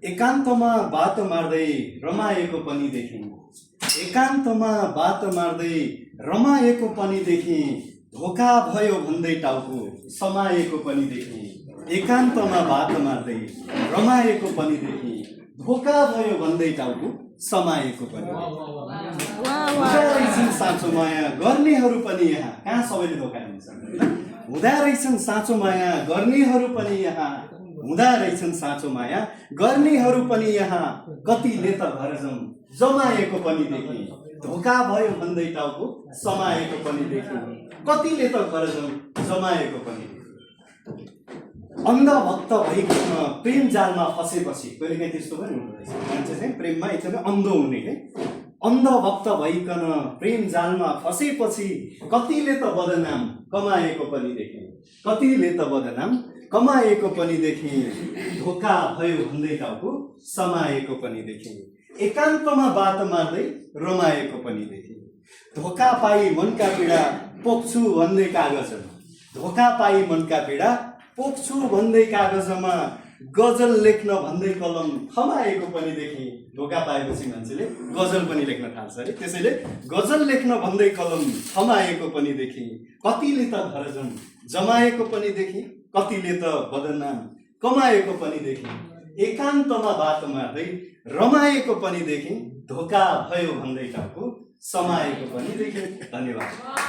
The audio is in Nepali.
एकान्तमा बात मार्दै रमाएको पनि देखेँ। एकान्तमा बात मार्दै रमाएको पनि देखेँ। धोका भयो भन्दै टाउको समाएको पनि देखेँ। एकान्तमा बात मार्दै रमाएको पनि देखेँ। धोका भयो भन्दै टाउको समाएको पनि हुँदा रहेछन् साँचो माया गर्नेहरू पनि यहाँ। कहाँ सबैले धोका दिन्छन्? हुँदा रहेछन् साँचो माया गर्नेहरू पनि यहाँ। हुँदा रहेछन् साँचो माया गर्नेहरू पनि यहाँ। कतिले त घरजम जमाएको पनि देखेँ। धोका भयो भन्दै टाउको समाएको पनि देखेँ। कतिले त घरजम जमाएको पनि देखेँ। अन्धभक्त भइकन प्रेम जालमा फसेपछि कहिलेकाहीँ त्यस्तो पनि हुँदो रहेछ। मान्छे चाहिँ प्रेममा एकदमै अन्धो हुने के। अन्धभक्त भइकन प्रेम जालमा फसेपछि कतिले त बदनाम कमाएको पनि देखेँ। कतिले त बदनाम कमाएको पनि देखेँ। धोका भयो भन्दै टाउको समाएको पनि देखेँ। एकान्तमा बात मार्दै रमाएको पनि देखेँ। धोका पाई मनका पीडा पोख्छु भन्दै कागजमा। धोका पाई मनका पीडा पोख्छु भन्दै कागजमा। गजल लेख्न भन्दै कलम थमाएको पनि देखेँ। धोका पाएपछि मान्छेले गजल पनि लेख्न थाल्छ अरे। त्यसैले गजल लेख्न भन्दै कलम थमाएको पनि देखेँ। कतिले त घरजम जमाएको पनि देखेँ। कतिले त बदनाम कमाएको पनि देखेँ। एकान्तमा बात मार्दै रमाएको पनि देखेँ। धोका भयो भन्दै टाउको समाएको पनि देखेँ। धन्यवाद।